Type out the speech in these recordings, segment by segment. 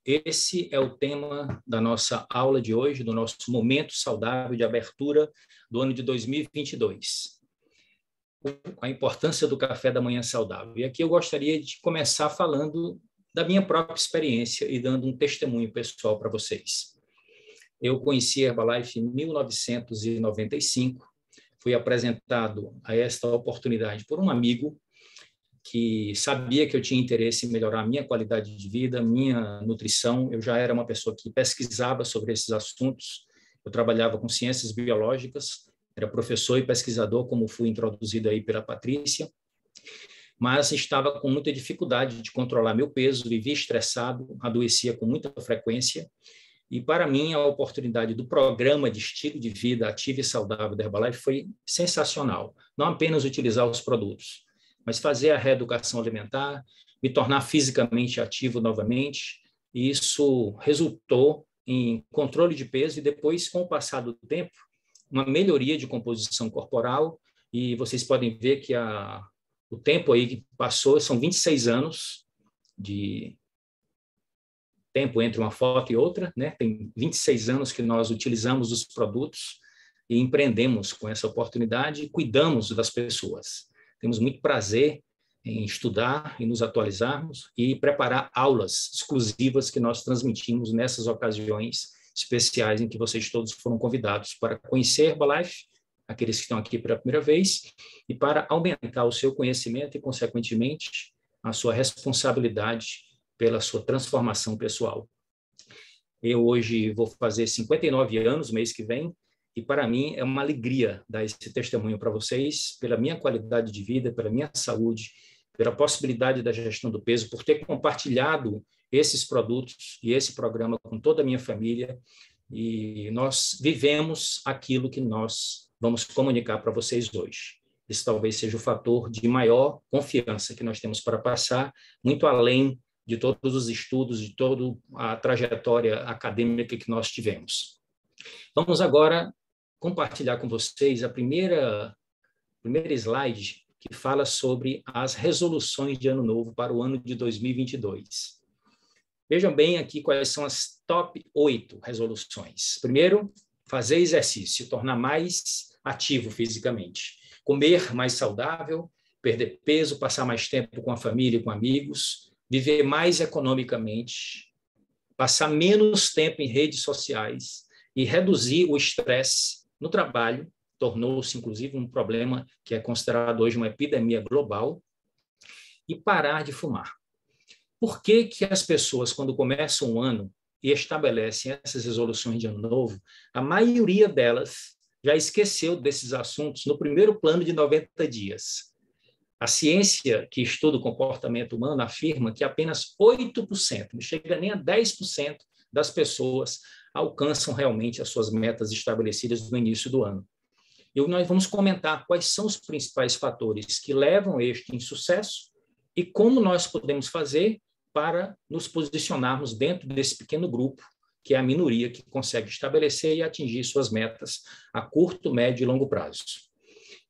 Esse é o tema da nossa aula de hoje, do nosso momento saudável de abertura do ano de 2022. A importância do café da manhã saudável. E aqui eu gostaria de começar falando da minha própria experiência e dando um testemunho pessoal para vocês. Eu conheci a Herbalife em 1995, fui apresentado a esta oportunidade por um amigo que sabia que eu tinha interesse em melhorar a minha qualidade de vida, minha nutrição. Eu já era uma pessoa que pesquisava sobre esses assuntos. Eu trabalhava com ciências biológicas, era professor e pesquisador, como fui introduzido aí pela Patrícia, mas estava com muita dificuldade de controlar meu peso, vivia estressado, adoecia com muita frequência. E, para mim, a oportunidade do programa de estilo de vida ativo e saudável da Herbalife foi sensacional. Não apenas utilizar os produtos, mas fazer a reeducação alimentar, me tornar fisicamente ativo novamente. E isso resultou em controle de peso e depois, com o passar do tempo, uma melhoria de composição corporal. E vocês podem ver que o tempo aí que passou são 26 anos de tempo entre uma foto e outra, né? Tem 26 anos que nós utilizamos os produtos e empreendemos com essa oportunidade e cuidamos das pessoas. Temos muito prazer em estudar e nos atualizarmos e preparar aulas exclusivas que nós transmitimos nessas ocasiões especiais em que vocês todos foram convidados para conhecer a Herbalife, aqueles que estão aqui pela primeira vez, e para aumentar o seu conhecimento e, consequentemente, a sua responsabilidade pela sua transformação pessoal. Eu hoje vou fazer 59 anos, mês que vem, e para mim é uma alegria dar esse testemunho para vocês, pela minha qualidade de vida, pela minha saúde, pela possibilidade da gestão do peso, por ter compartilhado esses produtos e esse programa com toda a minha família, e nós vivemos aquilo que nós vamos comunicar para vocês hoje. Esse talvez seja o fator de maior confiança que nós temos para passar, muito além de todos os estudos, de toda a trajetória acadêmica que nós tivemos. Vamos agora compartilhar com vocês a primeira slide que fala sobre as resoluções de ano novo para o ano de 2022. Vejam bem aqui quais são as top 8 resoluções. Primeiro, fazer exercício, tornar mais ativo fisicamente, comer mais saudável, perder peso, passar mais tempo com a família e com amigos, viver mais economicamente, passar menos tempo em redes sociais e reduzir o estresse no trabalho. Tornou-se, inclusive, um problema que é considerado hoje uma epidemia global, e parar de fumar. Por que que as pessoas, quando começam um ano e estabelecem essas resoluções de ano novo, a maioria delas já esqueceu desses assuntos no primeiro plano de 90 dias? A ciência que estuda o comportamento humano afirma que apenas 8%, não chega nem a 10% das pessoas alcançam realmente as suas metas estabelecidas no início do ano. E nós vamos comentar quais são os principais fatores que levam este insucesso e como nós podemos fazer para nos posicionarmos dentro desse pequeno grupo, que é a minoria que consegue estabelecer e atingir suas metas a curto, médio e longo prazo.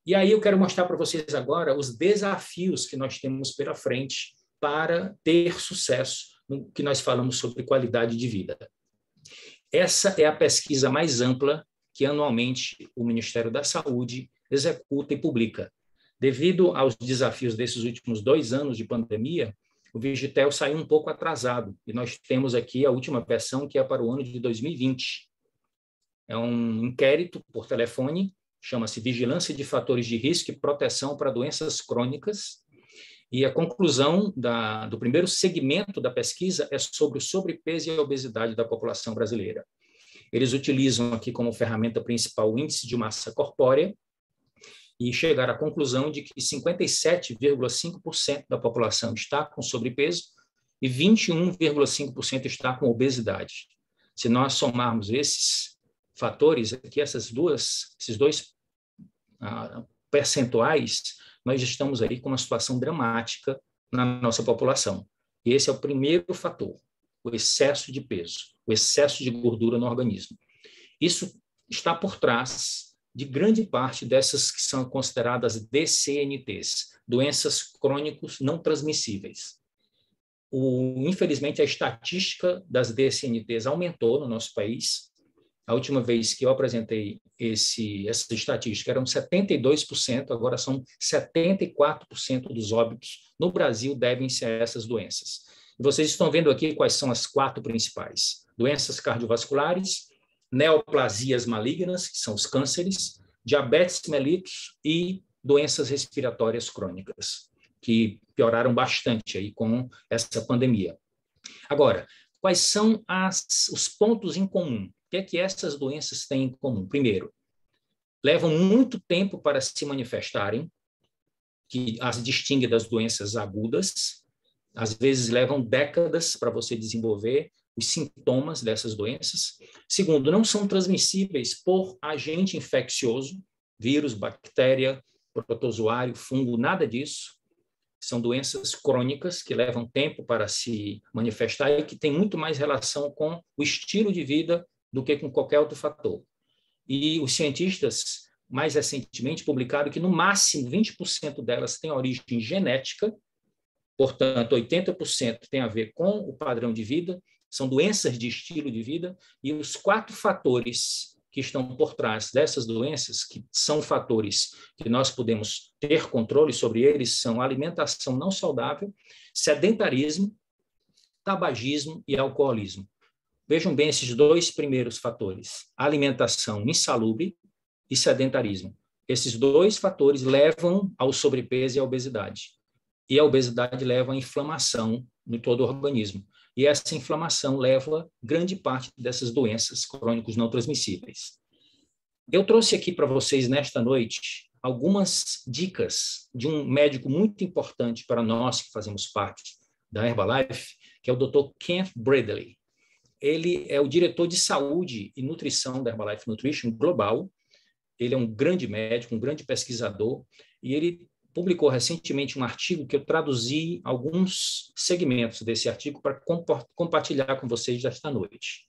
E aí eu quero mostrar para vocês agora os desafios que nós temos pela frente para ter sucesso no que nós falamos sobre qualidade de vida. Essa é a pesquisa mais ampla que anualmente o Ministério da Saúde executa e publica. Devido aos desafios desses últimos 2 anos de pandemia, o Vigitel saiu um pouco atrasado, e nós temos aqui a última versão, que é para o ano de 2020. É um inquérito por telefone, chama-se Vigilância de Fatores de Risco e Proteção para Doenças Crônicas, e a conclusão do primeiro segmento da pesquisa é sobre o sobrepeso e a obesidade da população brasileira. Eles utilizam aqui como ferramenta principal o índice de massa corpórea e chegaram à conclusão de que 57,5% da população está com sobrepeso e 21,5% está com obesidade. Se nós somarmos esses fatores aqui, esses dois percentuais, nós estamos aí com uma situação dramática na nossa população. E esse é o primeiro fator, o excesso de peso, o excesso de gordura no organismo. Isso está por trás de grande parte dessas que são consideradas DCNTs, doenças crônicas não transmissíveis. Infelizmente, a estatística das DSNTs aumentou no nosso país. A última vez que eu apresentei essa estatística eram 72%, agora são 74% dos óbitos no Brasil devem-se a essas doenças. E vocês estão vendo aqui quais são as 4 principais: doenças cardiovasculares, neoplasias malignas, que são os cânceres, diabetes mellitus e doenças respiratórias crônicas, que pioraram bastante aí com essa pandemia. Agora, quais são os pontos em comum? O que essas doenças têm em comum? Primeiro, levam muito tempo para se manifestarem, que as distingue das doenças agudas. Às vezes levam décadas para você desenvolver os sintomas dessas doenças. Segundo, não são transmissíveis por agente infeccioso, vírus, bactéria, protozoário, fungo, nada disso. São doenças crônicas que levam tempo para se manifestar e que têm muito mais relação com o estilo de vida do que com qualquer outro fator. E os cientistas, mais recentemente, publicaram que, no máximo, 20% delas têm origem genética, portanto, 80% tem a ver com o padrão de vida, são doenças de estilo de vida, e os 4 fatores que estão por trás dessas doenças, que são fatores que nós podemos ter controle sobre eles, são alimentação não saudável, sedentarismo, tabagismo e alcoolismo. Vejam bem esses 2 primeiros fatores: alimentação insalubre e sedentarismo. Esses 2 fatores levam ao sobrepeso e à obesidade. E a obesidade leva à inflamação no todo o organismo. E essa inflamação leva grande parte dessas doenças crônicas não transmissíveis. Eu trouxe aqui para vocês, nesta noite, algumas dicas de um médico muito importante para nós que fazemos parte da Herbalife, que é o Dr. Kent Bradley. Ele é o diretor de saúde e nutrição da Herbalife Nutrition Global. Ele é um grande médico, um grande pesquisador, e ele publicou recentemente um artigo que eu traduzi alguns segmentos desse artigo para compartilhar com vocês esta noite.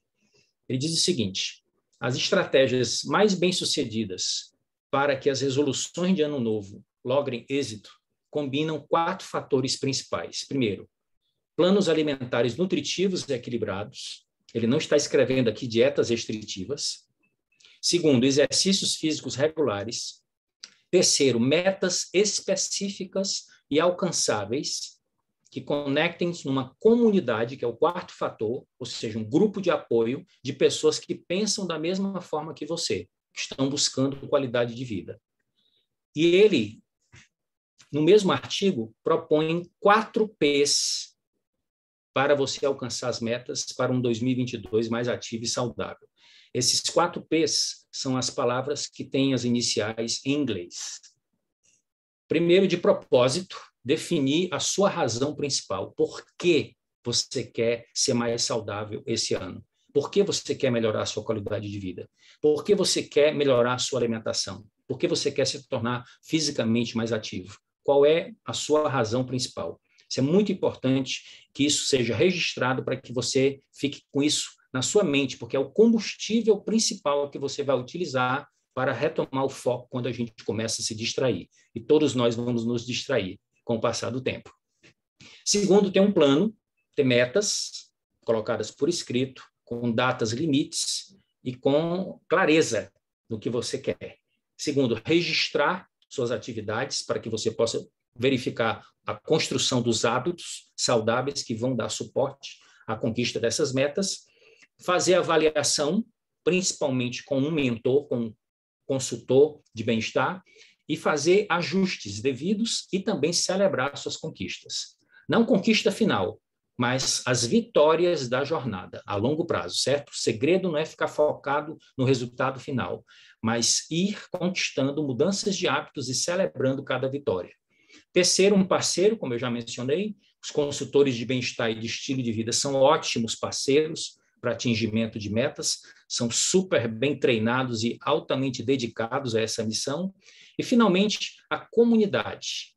Ele diz o seguinte: as estratégias mais bem-sucedidas para que as resoluções de ano novo logrem êxito combinam 4 fatores principais. Primeiro, planos alimentares nutritivos e equilibrados. Ele não está escrevendo aqui dietas restritivas. Segundo, exercícios físicos regulares. Terceiro, metas específicas e alcançáveis que conectem-se numa comunidade, que é o 4º fator, ou seja, um grupo de apoio de pessoas que pensam da mesma forma que você, que estão buscando qualidade de vida. E ele, no mesmo artigo, propõe 4 P's para você alcançar as metas para um 2022 mais ativo e saudável. Esses 4 P's são as palavras que têm as iniciais em inglês. Primeiro, de propósito, definir a sua razão principal. Por que você quer ser mais saudável esse ano? Por que você quer melhorar a sua qualidade de vida? Por que você quer melhorar a sua alimentação? Por que você quer se tornar fisicamente mais ativo? Qual é a sua razão principal? Isso é muito importante que isso seja registrado para que você fique com isso na sua mente, porque é o combustível principal que você vai utilizar para retomar o foco quando a gente começa a se distrair. E todos nós vamos nos distrair com o passar do tempo. Segundo, ter um plano, ter metas colocadas por escrito, com datas limites e com clareza do que você quer. Segundo, registrar suas atividades para que você possa verificar a construção dos hábitos saudáveis que vão dar suporte à conquista dessas metas. Fazer avaliação, principalmente com um mentor, com um consultor de bem-estar, e fazer ajustes devidos e também celebrar suas conquistas. Não conquista final, mas as vitórias da jornada a longo prazo, certo? O segredo não é ficar focado no resultado final, mas ir conquistando mudanças de hábitos e celebrando cada vitória. Terceiro, um parceiro, como eu já mencionei, os consultores de bem-estar e de estilo de vida são ótimos parceiros para atingimento de metas, são super bem treinados e altamente dedicados a essa missão. E, finalmente, a comunidade.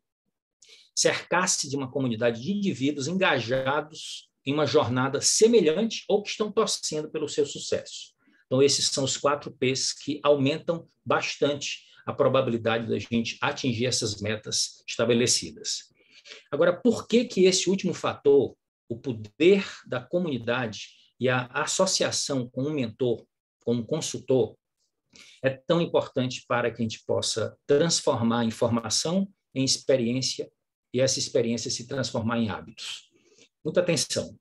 Cercar-se de uma comunidade de indivíduos engajados em uma jornada semelhante ou que estão torcendo pelo seu sucesso. Então, esses são os 4 P's que aumentam bastante a probabilidade da gente atingir essas metas estabelecidas. Agora, por que esse último fator o poder da comunidade e a associação com um mentor, com um consultor, é tão importante para que a gente possa transformar a informação em experiência e essa experiência se transformar em hábitos. Muita atenção.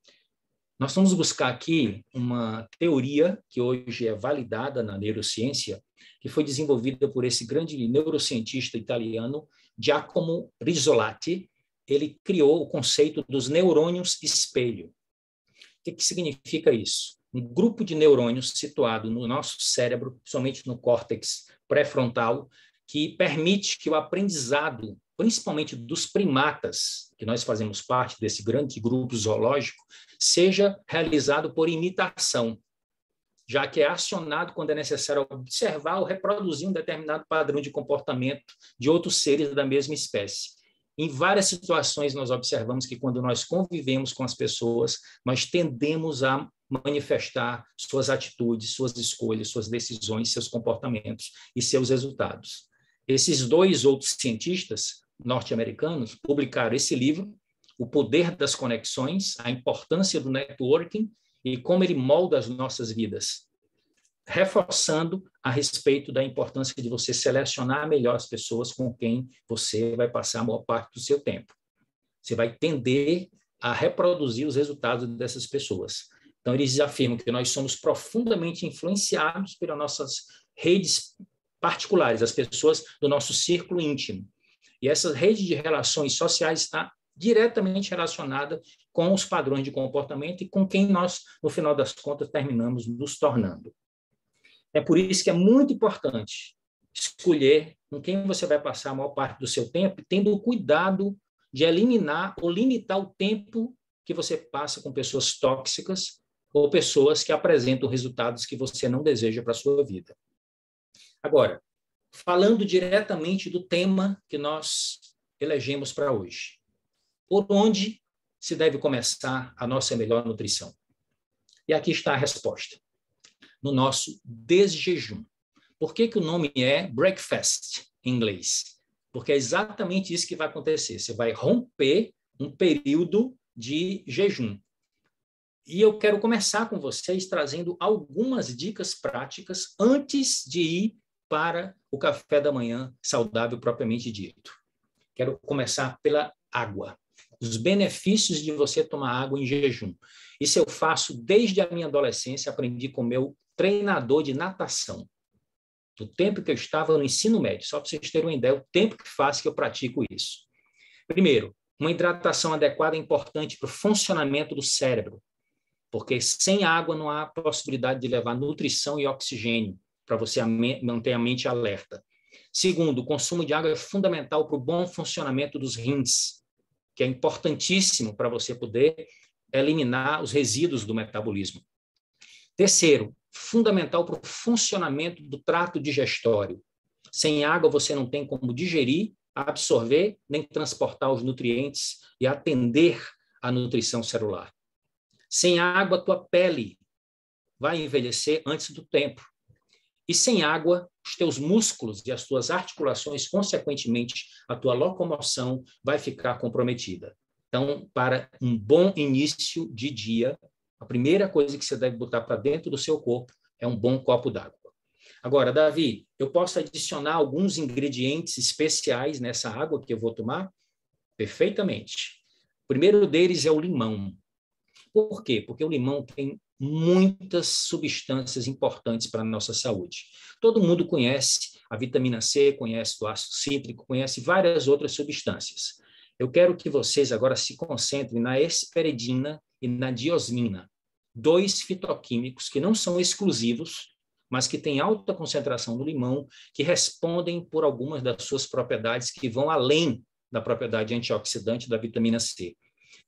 Nós vamos buscar aqui uma teoria que hoje é validada na neurociência, que foi desenvolvida por esse grande neurocientista italiano, Giacomo Rizzolatti. Ele criou o conceito dos neurônios espelho. O que significa isso? Um grupo de neurônios situado no nosso cérebro, somente no córtex pré-frontal, que permite que o aprendizado, principalmente dos primatas, que nós fazemos parte desse grande grupo zoológico, seja realizado por imitação, já que é acionado quando é necessário observar ou reproduzir um determinado padrão de comportamento de outros seres da mesma espécie. Em várias situações, nós observamos que quando nós convivemos com as pessoas, nós tendemos a manifestar suas atitudes, suas escolhas, suas decisões, seus comportamentos e seus resultados. Esses dois outros cientistas norte-americanos publicaram esse livro, O Poder das Conexões, a importância do networking e como ele molda as nossas vidas, reforçando a respeito da importância de você selecionar melhor as pessoas com quem você vai passar a maior parte do seu tempo. Você vai tender a reproduzir os resultados dessas pessoas. Então, eles afirmam que nós somos profundamente influenciados pelas nossas redes particulares, as pessoas do nosso círculo íntimo. E essa rede de relações sociais está diretamente relacionada com os padrões de comportamento e com quem nós, no final das contas, terminamos nos tornando. É por isso que é muito importante escolher com quem você vai passar a maior parte do seu tempo, tendo o cuidado de eliminar ou limitar o tempo que você passa com pessoas tóxicas ou pessoas que apresentam resultados que você não deseja para a sua vida. Agora, falando diretamente do tema que nós elegemos para hoje. Por onde se deve começar a nossa melhor nutrição? E aqui está a resposta. No nosso desjejum. Por que o nome é breakfast em inglês? Porque é exatamente isso que vai acontecer. Você vai romper um período de jejum. E eu quero começar com vocês trazendo algumas dicas práticas antes de ir para o café da manhã saudável propriamente dito. Quero começar pela água. Os benefícios de você tomar água em jejum. Isso eu faço desde a minha adolescência, aprendi com meu treinador de natação. Do tempo que eu estava no ensino médio, só para vocês terem uma ideia, o tempo que faz que eu pratico isso. Primeiro, uma hidratação adequada é importante para o funcionamento do cérebro, porque sem água não há possibilidade de levar nutrição e oxigênio para você manter a mente alerta. Segundo, o consumo de água é fundamental para o bom funcionamento dos rins, que é importantíssimo para você poder eliminar os resíduos do metabolismo. Terceiro, fundamental para o funcionamento do trato digestório. Sem água você não tem como digerir, absorver, nem transportar os nutrientes e atender à nutrição celular. Sem água, tua pele vai envelhecer antes do tempo. E sem água, os teus músculos e as tuas articulações, consequentemente, a tua locomoção vai ficar comprometida. Então, para um bom início de dia, a primeira coisa que você deve botar para dentro do seu corpo é um bom copo d'água. Agora, Davi, eu posso adicionar alguns ingredientes especiais nessa água que eu vou tomar? Perfeitamente. O primeiro deles é o limão. Por quê? Porque o limão tem muitas substâncias importantes para a nossa saúde. Todo mundo conhece a vitamina C, conhece o ácido cítrico, conhece várias outras substâncias. Eu quero que vocês agora se concentrem na hesperidina e na diosmina, dois fitoquímicos que não são exclusivos, mas que têm alta concentração no limão, que respondem por algumas das suas propriedades que vão além da propriedade antioxidante da vitamina C,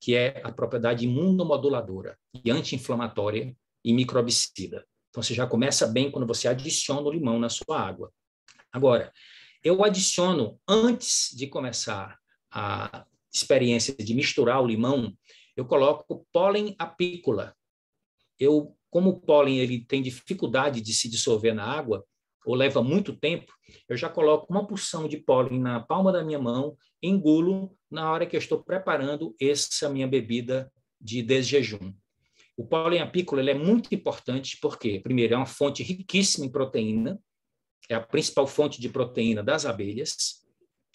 que é a propriedade imunomoduladora e anti-inflamatória e microbicida. Então, você já começa bem quando você adiciona o limão na sua água. Agora, eu adiciono, antes de começar a experiência de misturar o limão, eu coloco pólen apícola. Como o pólen ele tem dificuldade de se dissolver na água, ou leva muito tempo, eu já coloco uma porção de pólen na palma da minha mão, engulo na hora que eu estou preparando essa minha bebida de desjejum. O pólen apícola ele é muito importante porque, primeiro, é uma fonte riquíssima em proteína, é a principal fonte de proteína das abelhas,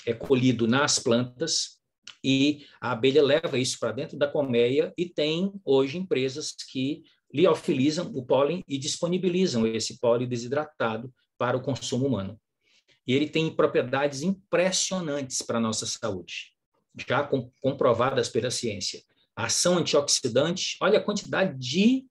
é colhido nas plantas e a abelha leva isso para dentro da colmeia e tem hoje empresas que liofilizam o pólen e disponibilizam esse pólen desidratado para o consumo humano. E ele tem propriedades impressionantes para a nossa saúde, já comprovadas pela ciência. A ação antioxidante, olha a quantidade de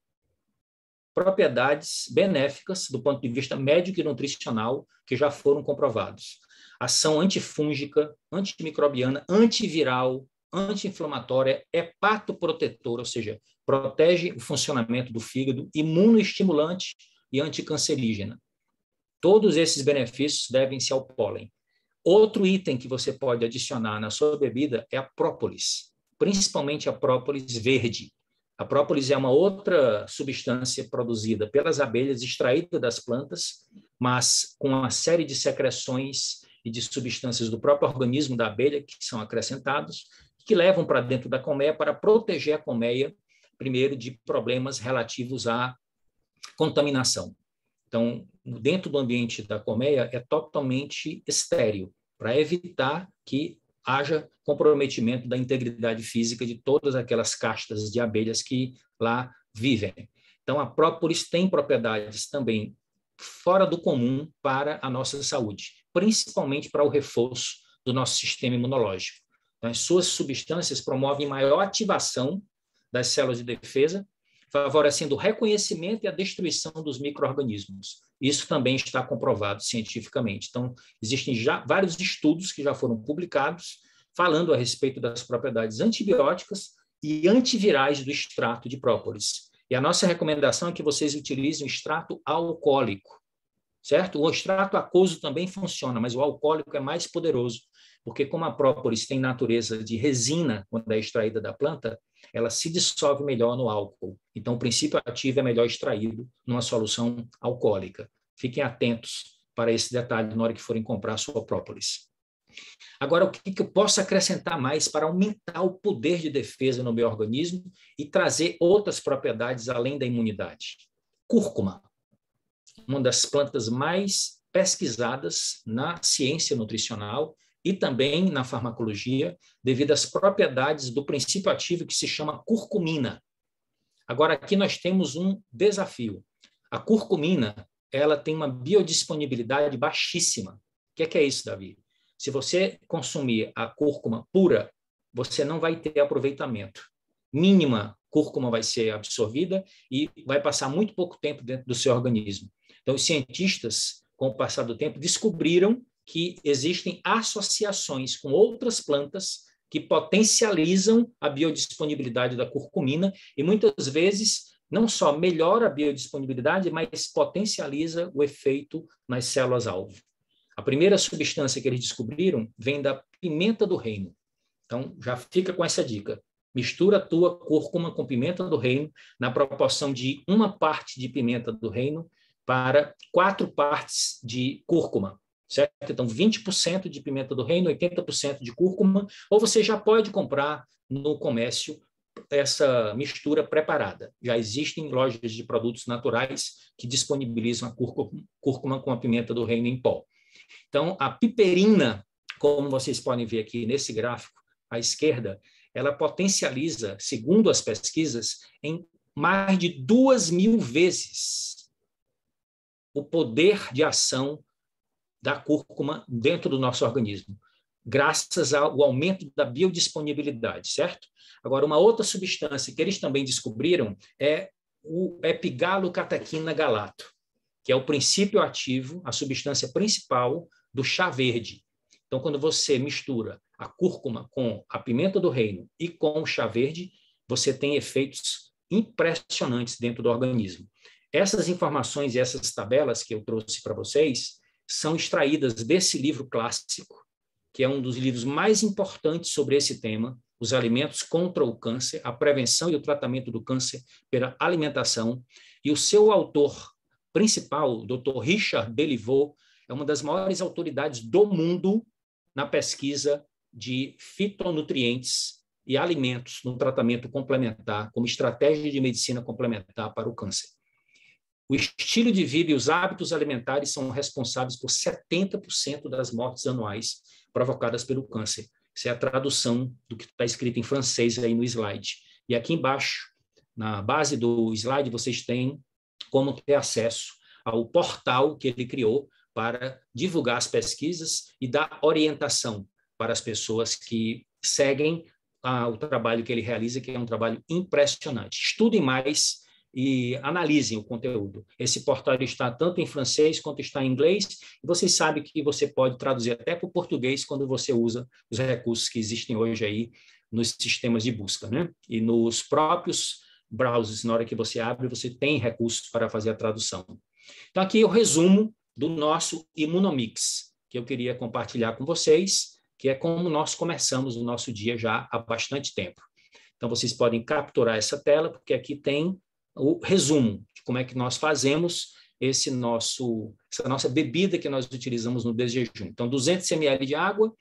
propriedades benéficas do ponto de vista médico e nutricional que já foram comprovados. Ação antifúngica, antimicrobiana, antiviral, anti-inflamatória, hepatoprotetora, ou seja, protege o funcionamento do fígado, imunoestimulante e anticancerígena. Todos esses benefícios devem-se ao pólen. Outro item que você pode adicionar na sua bebida é a própolis, principalmente a própolis verde. A própolis é uma outra substância produzida pelas abelhas, extraída das plantas, mas com uma série de secreções e de substâncias do próprio organismo da abelha que são acrescentados, que levam para dentro da colmeia para proteger a colmeia, primeiro, de problemas relativos à contaminação. Então, dentro do ambiente da colmeia é totalmente estéril, para evitar que haja comprometimento da integridade física de todas aquelas castas de abelhas que lá vivem. Então, a própolis tem propriedades também fora do comum para a nossa saúde, principalmente para o reforço do nosso sistema imunológico. Então, as suas substâncias promovem maior ativação das células de defesa, favorecendo o reconhecimento e a destruição dos micro-organismos. Isso também está comprovado cientificamente. Então, existem já vários estudos que já foram publicados falando a respeito das propriedades antibióticas e antivirais do extrato de própolis. E a nossa recomendação é que vocês utilizem o extrato alcoólico, certo? O extrato aquoso também funciona, mas o alcoólico é mais poderoso, porque como a própolis tem natureza de resina quando é extraída da planta, ela se dissolve melhor no álcool. Então, o princípio ativo é melhor extraído numa solução alcoólica. Fiquem atentos para esse detalhe na hora que forem comprar a sua própolis. Agora, o que eu posso acrescentar mais para aumentar o poder de defesa no meu organismo e trazer outras propriedades além da imunidade? Cúrcuma, uma das plantas mais pesquisadas na ciência nutricional e também na farmacologia, devido às propriedades do princípio ativo que se chama curcumina. Agora, aqui nós temos um desafio. A curcumina, ela tem uma biodisponibilidade baixíssima. O que é isso, Davi? Se você consumir a cúrcuma pura, você não vai ter aproveitamento. Mínima cúrcuma vai ser absorvida e vai passar muito pouco tempo dentro do seu organismo. Então, os cientistas, com o passar do tempo, descobriram que existem associações com outras plantas que potencializam a biodisponibilidade da curcumina e muitas vezes não só melhora a biodisponibilidade, mas potencializa o efeito nas células-alvo. A primeira substância que eles descobriram vem da pimenta do reino. Então, já fica com essa dica. Mistura a tua cúrcuma com pimenta do reino na proporção de 1 parte de pimenta do reino para 4 partes de cúrcuma. Certo? Então, 20% de pimenta do reino, 80% de cúrcuma, ou você já pode comprar no comércio essa mistura preparada. Já existem lojas de produtos naturais que disponibilizam a cúrcuma com a pimenta do reino em pó. Então, a piperina, como vocês podem ver aqui nesse gráfico à esquerda, ela potencializa, segundo as pesquisas, em mais de 2.000 vezes o poder de ação da cúrcuma dentro do nosso organismo, graças ao aumento da biodisponibilidade, certo? Agora, uma outra substância que eles também descobriram é o epigalocatequina galato, que é o princípio ativo, a substância principal do chá verde. Então, quando você mistura a cúrcuma com a pimenta do reino e com o chá verde, você tem efeitos impressionantes dentro do organismo. Essas informações e essas tabelas que eu trouxe para vocês são extraídas desse livro clássico, que é um dos livros mais importantes sobre esse tema, Os Alimentos contra o Câncer, a Prevenção e o Tratamento do Câncer pela Alimentação, e o seu autor principal, o Dr. Richard Beliveau, é uma das maiores autoridades do mundo na pesquisa de fitonutrientes e alimentos no tratamento complementar, como estratégia de medicina complementar para o câncer. O estilo de vida e os hábitos alimentares são responsáveis por 70% das mortes anuais provocadas pelo câncer. Essa é a tradução do que está escrito em francês aí no slide. E aqui embaixo, na base do slide, vocês têm como ter acesso ao portal que ele criou para divulgar as pesquisas e dar orientação para as pessoas que seguem o trabalho que ele realiza, que é um trabalho impressionante. Estudem mais e analisem o conteúdo. Esse portal está tanto em francês quanto está em inglês, e vocês sabem que você pode traduzir até para o português quando você usa os recursos que existem hoje aí nos sistemas de busca, né? E nos próprios browsers, na hora que você abre, você tem recursos para fazer a tradução. Então, aqui é o resumo do nosso Imunomix, que eu queria compartilhar com vocês, que é como nós começamos o nosso dia já há bastante tempo. Então, vocês podem capturar essa tela, porque aqui tem o resumo de como é que nós fazemos essa nossa bebida que nós utilizamos no desjejum. Então, 200 ml de água,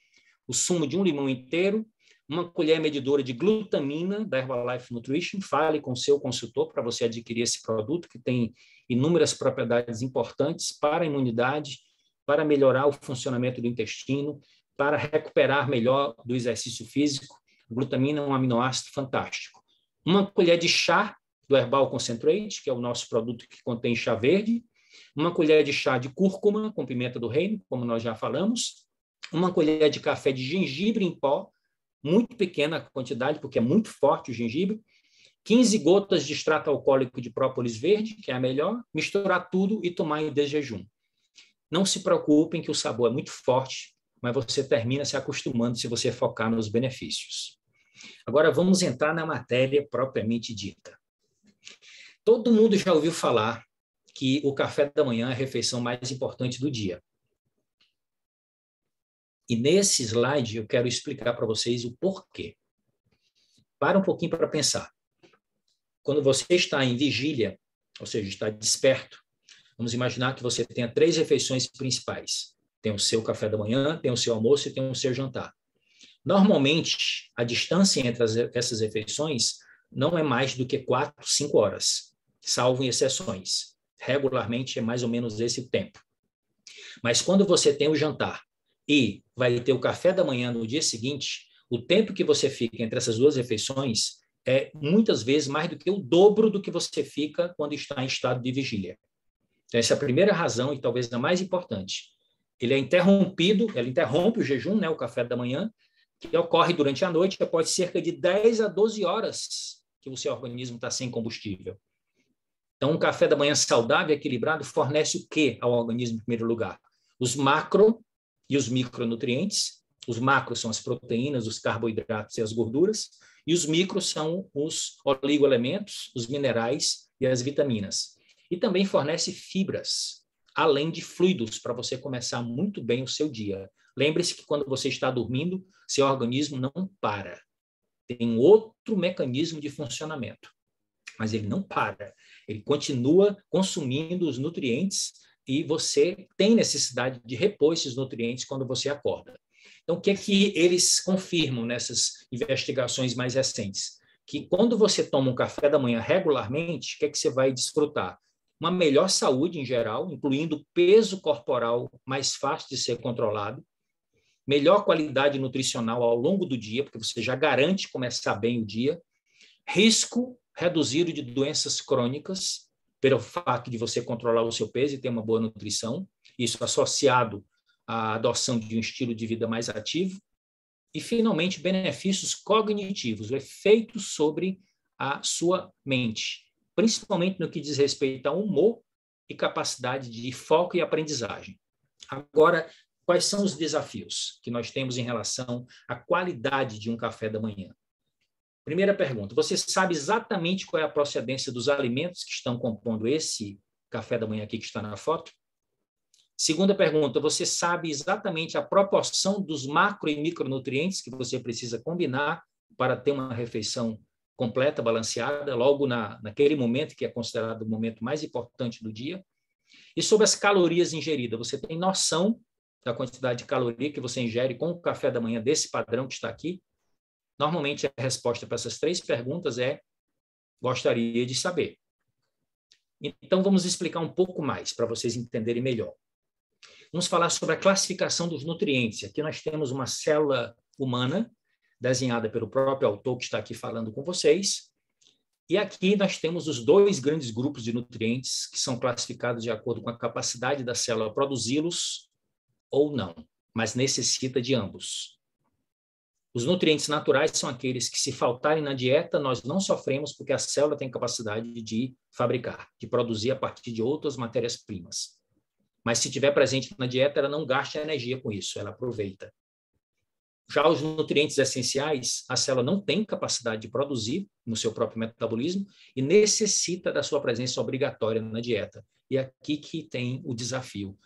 o sumo de um limão inteiro, uma colher medidora de glutamina da Herbalife Nutrition. Fale com o seu consultor para você adquirir esse produto, que tem inúmeras propriedades importantes para a imunidade, para melhorar o funcionamento do intestino, para recuperar melhor do exercício físico. A glutamina é um aminoácido fantástico. Uma colher de chá do Herbal Concentrate, que é o nosso produto que contém chá verde, uma colher de chá de cúrcuma com pimenta do reino, como nós já falamos, uma colher de café de gengibre em pó, muito pequena a quantidade, porque é muito forte o gengibre, 15 gotas de extrato alcoólico de própolis verde, que é a melhor, misturar tudo e tomar em desjejum. Não se preocupem que o sabor é muito forte, mas você termina se acostumando se você focar nos benefícios. Agora vamos entrar na matéria propriamente dita. Todo mundo já ouviu falar que o café da manhã é a refeição mais importante do dia. E nesse slide eu quero explicar para vocês o porquê. Para um pouquinho para pensar. Quando você está em vigília, ou seja, está desperto, vamos imaginar que você tenha 3 refeições principais. Tem o seu café da manhã, tem o seu almoço e tem o seu jantar. Normalmente, a distância entre essas refeições não é mais do que 4, 5 horas, salvo em exceções. Regularmente é mais ou menos esse tempo. Mas quando você tem o jantar e vai ter o café da manhã no dia seguinte, o tempo que você fica entre essas 2 refeições é muitas vezes mais do que o dobro do que você fica quando está em estado de vigília. Então, essa é a primeira razão e talvez a mais importante. Ele interrompe o jejum, né, o café da manhã, que ocorre durante a noite, após cerca de 10 a 12 horas que o seu organismo está sem combustível. Então, um café da manhã saudável e equilibrado fornece o quê ao organismo em primeiro lugar? Os macro e os micronutrientes. Os macros são as proteínas, os carboidratos e as gorduras, e os micros são os oligoelementos, os minerais e as vitaminas. E também fornece fibras, além de fluidos, para você começar muito bem o seu dia. Lembre-se que quando você está dormindo, seu organismo não para. Tem outro mecanismo de funcionamento, mas ele não para. Ele continua consumindo os nutrientes e você tem necessidade de repor esses nutrientes quando você acorda. Então, o que é que eles confirmam nessas investigações mais recentes? Que quando você toma um café da manhã regularmente, o que é que você vai desfrutar? Uma melhor saúde em geral, incluindo peso corporal mais fácil de ser controlado, melhor qualidade nutricional ao longo do dia, porque você já garante começar bem o dia, risco reduzido de doenças crônicas, pelo fato de você controlar o seu peso e ter uma boa nutrição, isso associado à adoção de um estilo de vida mais ativo, e, finalmente, benefícios cognitivos, o efeito sobre a sua mente, principalmente no que diz respeito ao humor e capacidade de foco e aprendizagem. Agora, quais são os desafios que nós temos em relação à qualidade de um café da manhã? Primeira pergunta, você sabe exatamente qual é a procedência dos alimentos que estão compondo esse café da manhã aqui que está na foto? Segunda pergunta, você sabe exatamente a proporção dos macro e micronutrientes que você precisa combinar para ter uma refeição completa, balanceada, logo naquele momento que é considerado o momento mais importante do dia? E sobre as calorias ingeridas, você tem noção da quantidade de caloria que você ingere com o café da manhã desse padrão que está aqui? Normalmente, a resposta para essas 3 perguntas é: gostaria de saber. Então, vamos explicar um pouco mais para vocês entenderem melhor. Vamos falar sobre a classificação dos nutrientes. Aqui nós temos uma célula humana, desenhada pelo próprio autor que está aqui falando com vocês. E aqui nós temos os 2 grandes grupos de nutrientes que são classificados de acordo com a capacidade da célula produzi-los ou não, mas necessita de ambos. Os nutrientes naturais são aqueles que, se faltarem na dieta, nós não sofremos, porque a célula tem capacidade de fabricar, de produzir a partir de outras matérias-primas. Mas se estiver presente na dieta, ela não gasta energia com isso, ela aproveita. Já os nutrientes essenciais, a célula não tem capacidade de produzir no seu próprio metabolismo e necessita da sua presença obrigatória na dieta. E é aqui que tem o desafio.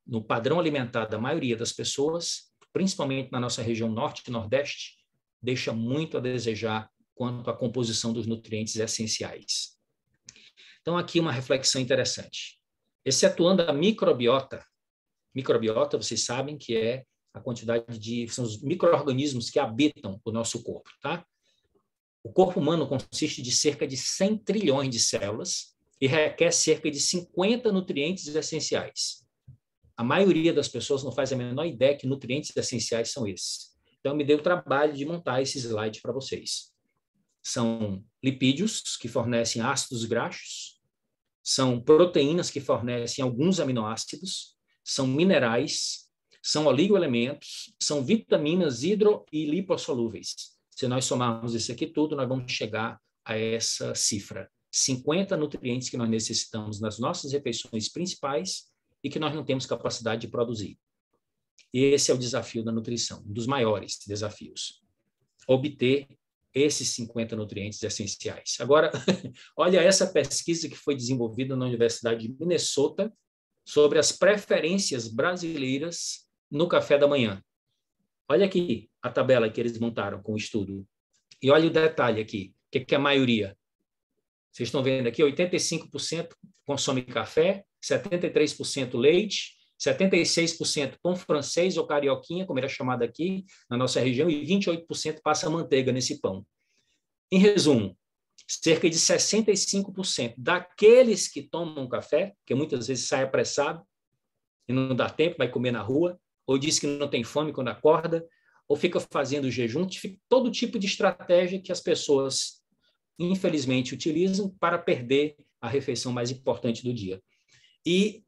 No padrão alimentar da maioria das pessoas, principalmente na nossa região norte e nordeste, deixa muito a desejar quanto à composição dos nutrientes essenciais. Então, aqui uma reflexão interessante. Excetuando a microbiota, vocês sabem que é a quantidade são os micro-organismos que habitam o nosso corpo, tá? O corpo humano consiste de cerca de 100 trilhões de células e requer cerca de 50 nutrientes essenciais. A maioria das pessoas não faz a menor ideia que nutrientes essenciais são esses. Então, eu me dei o trabalho de montar esse slide para vocês. São lipídios, que fornecem ácidos graxos, são proteínas que fornecem alguns aminoácidos, são minerais, são oligoelementos, são vitaminas hidro e lipossolúveis. Se nós somarmos isso aqui tudo, nós vamos chegar a essa cifra. 50 nutrientes que nós necessitamos nas nossas refeições principais e que nós não temos capacidade de produzir. E esse é o desafio da nutrição, um dos maiores desafios. Obter esses 50 nutrientes essenciais. Agora, olha essa pesquisa que foi desenvolvida na Universidade de Minnesota sobre as preferências brasileiras no café da manhã. Olha aqui a tabela que eles montaram com o estudo. E olha o detalhe aqui, o que é a maioria? Vocês estão vendo aqui, 85% consome café, 73% leite, 76% pão francês ou carioquinha, como era chamado aqui na nossa região, e 28% passa manteiga nesse pão. Em resumo, cerca de 65% daqueles que tomam café, que muitas vezes sai apressado e não dá tempo, vai comer na rua, ou diz que não tem fome quando acorda, ou fica fazendo jejum, todo tipo de estratégia que as pessoas, infelizmente, utilizam para perder a refeição mais importante do dia. E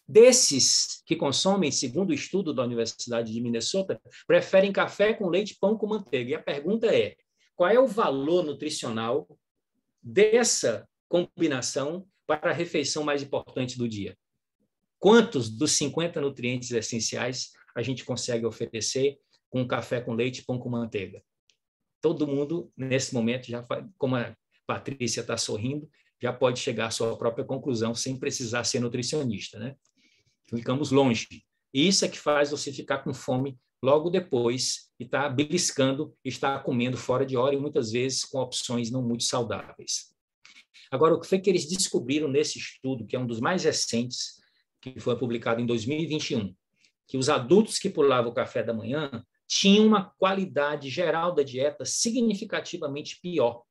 desses que consomem, segundo o estudo da Universidade de Minnesota, preferem café com leite, pão com manteiga. E a pergunta é, qual é o valor nutricional dessa combinação para a refeição mais importante do dia? Quantos dos 50 nutrientes essenciais a gente consegue oferecer com café com leite, pão com manteiga? Todo mundo, nesse momento, já como a Patrícia está sorrindo, já pode chegar à sua própria conclusão sem precisar ser nutricionista, né? Ficamos longe. E isso é que faz você ficar com fome logo depois e estar beliscando, estar comendo fora de hora e muitas vezes com opções não muito saudáveis. Agora, o que foi que eles descobriram nesse estudo, que é um dos mais recentes, que foi publicado em 2021, que os adultos que pulavam o café da manhã tinham uma qualidade geral da dieta significativamente pior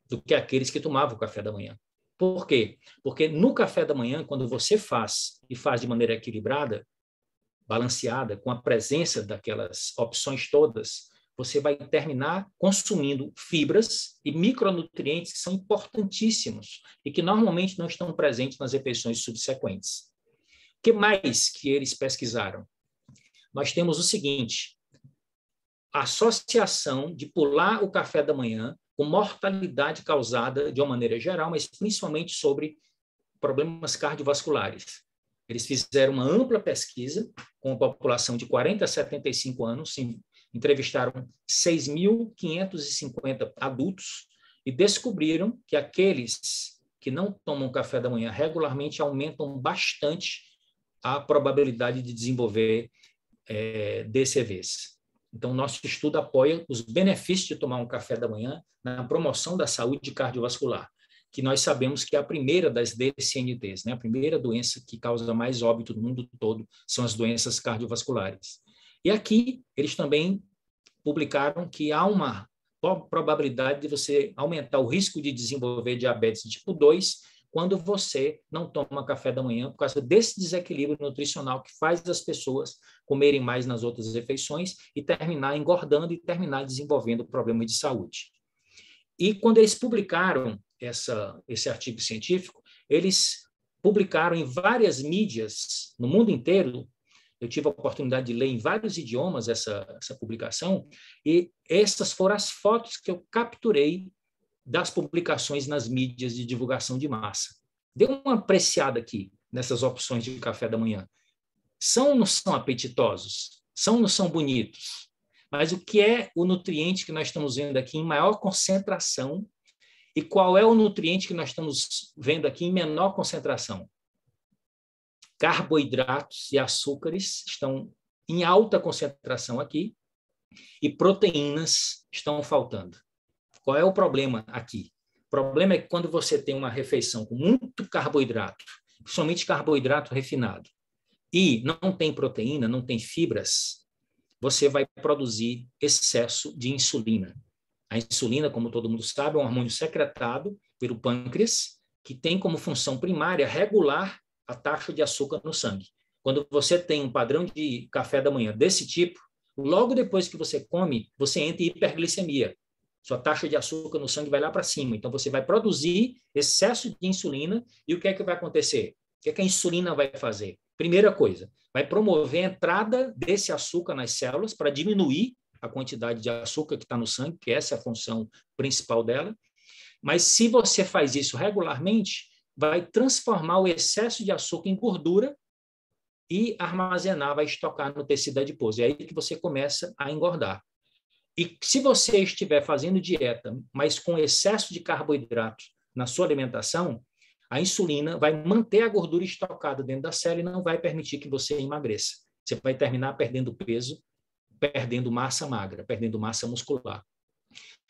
do que aqueles que tomavam o café da manhã. Por quê? Porque no café da manhã, quando você faz, e faz de maneira equilibrada, balanceada, com a presença daquelas opções todas, você vai terminar consumindo fibras e micronutrientes que são importantíssimos e que normalmente não estão presentes nas refeições subsequentes. O que mais que eles pesquisaram? Nós temos o seguinte, a associação de pular o café da manhã com mortalidade causada de uma maneira geral, mas principalmente sobre problemas cardiovasculares. Eles fizeram uma ampla pesquisa com a população de 40 a 75 anos, entrevistaram 6.550 adultos e descobriram que aqueles que não tomam café da manhã regularmente aumentam bastante a probabilidade de desenvolver DCVs. Então, nosso estudo apoia os benefícios de tomar um café da manhã na promoção da saúde cardiovascular, que nós sabemos que é a primeira das DCNTs, né? A primeira doença que causa mais óbito no mundo todo são as doenças cardiovasculares. E aqui, eles também publicaram que há uma probabilidade de você aumentar o risco de desenvolver diabetes tipo 2 quando você não toma café da manhã, por causa desse desequilíbrio nutricional que faz as pessoas comerem mais nas outras refeições e terminar engordando e terminar desenvolvendo problemas de saúde. E quando eles publicaram esse artigo científico, eles publicaram em várias mídias no mundo inteiro. Eu tive a oportunidade de ler em vários idiomas essa publicação, e essas foram as fotos que eu capturei das publicações nas mídias de divulgação de massa. Dê uma apreciada aqui nessas opções de café da manhã. São ou não são apetitosos? São ou não são bonitos? Mas o que é o nutriente que nós estamos vendo aqui em maior concentração e qual é o nutriente que nós estamos vendo aqui em menor concentração? Carboidratos e açúcares estão em alta concentração aqui e proteínas estão faltando. Qual é o problema aqui? O problema é que quando você tem uma refeição com muito carboidrato, principalmente carboidrato refinado, e não tem proteína, não tem fibras, você vai produzir excesso de insulina. A insulina, como todo mundo sabe, é um hormônio secretado pelo pâncreas, que tem como função primária regular a taxa de açúcar no sangue. Quando você tem um padrão de café da manhã desse tipo, logo depois que você come, você entra em hiperglicemia. Sua taxa de açúcar no sangue vai lá para cima. Então, você vai produzir excesso de insulina. E o que é que vai acontecer? O que é que a insulina vai fazer? Primeira coisa, vai promover a entrada desse açúcar nas células para diminuir a quantidade de açúcar que está no sangue, que essa é a função principal dela. Mas se você faz isso regularmente, vai transformar o excesso de açúcar em gordura e armazenar, vai estocar no tecido adiposo. É aí que você começa a engordar. E se você estiver fazendo dieta, mas com excesso de carboidrato na sua alimentação, a insulina vai manter a gordura estocada dentro da célula e não vai permitir que você emagreça. Você vai terminar perdendo peso, perdendo massa magra, perdendo massa muscular.